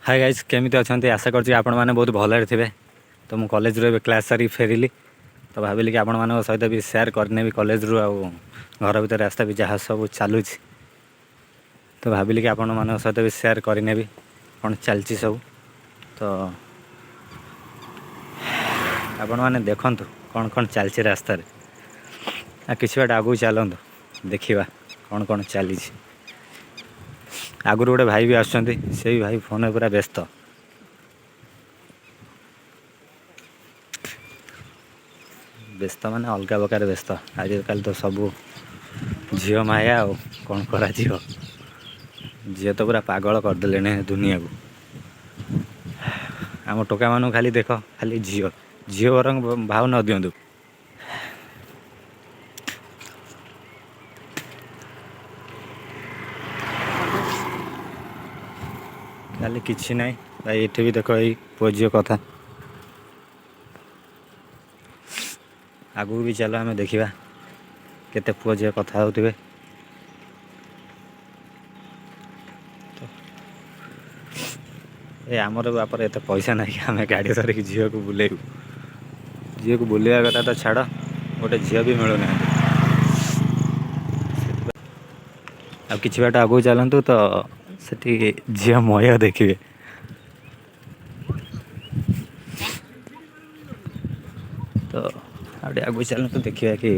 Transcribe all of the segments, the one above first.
Hi guys केमी अच्छा आशा कर आपण मैंने बहुत भलରେ थे। तो मु कॉलेज रो क्लास सारी फेरिली तो भाविली कि आपण मान सहित भी सेयार करने भी कॉलेज रू आउ घर भर रास्ता भी जहाँ सब चलू तो भाविली कि आपण मान सहित भी सेयार करने भी कौन चलती सब। तो आपण मैंने देखु कौन कौन चलती रास्तार किसी बाट आगू चलतु देखा कौन कौन चली आगुरी गोटे भाई भी आसुँच से भी भाई फोन पूरा व्यस्त। व्यस्त माने अलग प्रकार व्यस्त आजिकल तो सब झील माया आ कौन करा झील तो पूरा पागल करदे दुनिया को। आम टोका मानू खाली देख खाली झील झील बर भाव न दिंतु खाली किसी ना भाई ये भी देख यही पुओ झील कथा आगू भी चलो आम देखा केते पुओ झील कथा होते। ए आमर बापर एत पैसा ना कि आम गाड़ी धरिक झील को बुलेबू झील को बुलवा कथा तो छाड़ गोटे झील भी मिलूना आ कि बाट आगू चलतु तो से झील मय देखिए। तो आगे आगू चलतु देखिए कि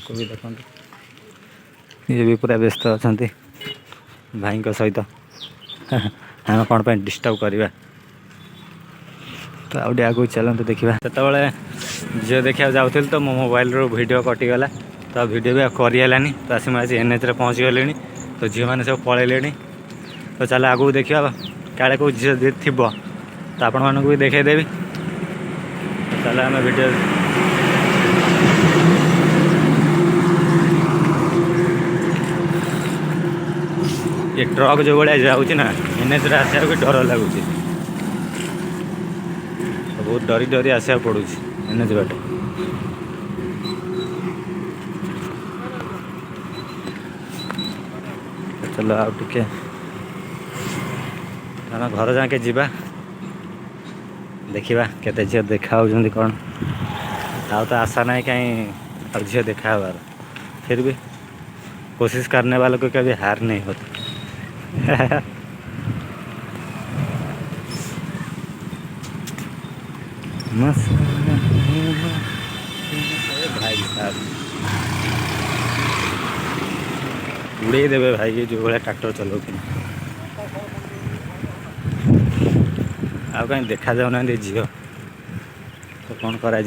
भी देखो ये भी पूरा व्यस्त अच्छा भाई सहित आम कौन पर डिस्टर्ब करवा। तो आगे आगू चलते देखा से झील देखा जाऊँ तो मो मोबाइल रो वीडियो कटिगला तो वीडियो भी करहलानी तो आस मुझे एनएच पहुँची गली तो झील मैंने सब पलैले। तो चलो आगू देखा काले कौ झील थी तो आपण मानक भी देखदेवी। तो चलो आम वीडियो ये ट्रक जो भाया जाऊँच ना एनएच आसा भी डर लगुच तो बहुत डरी डरी आसा पड़ू एनएच बाट। चलो आउ टे आम घर जाके जीवा देखा केते झील देखा कौन आउ तो आशा ना कहीं झील देखा हबार फिर भी कोशिश करने वालों को कभी हार नहीं होती। भाई साहब उड़े देवे भाई ये जो भाई ट्रैक्टर चलाऊ आ कहीं देखा जाऊना झील तो कौन करा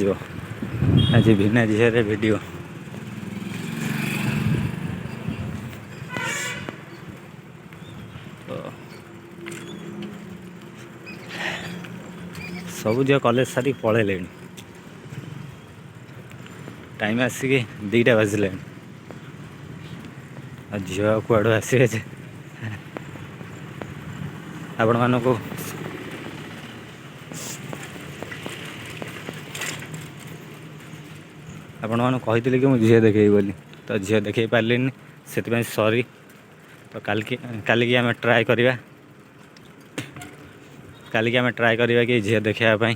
आज बिना झील वीडियो। सब झील कॉलेज सारी पलैले टाइम आसिक 2टा बाजिले झील कुआड़ू आसवे आपण मानक आपण मानक कही कि मुझे झील देखे बोली तो झील देखे पारे से सॉरी। तो काली आम ट्राए करवा काली आम ट्राए करवा कि झील देखापी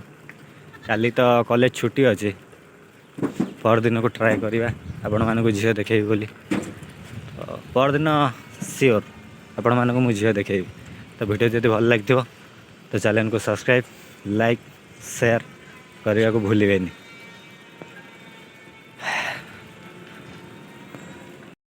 काली तो कॉलेज छुट्टी अच्छे पर दिन को ट्राए करवा आपण मानक झील देखेबी बोली। तो पर दिन सियोर आपण मानक मुझे झील देखेबी। तो वीडियो जब भल लगी तो चैनल को सब्सक्राइब लाइक शेयर करने को भूलें।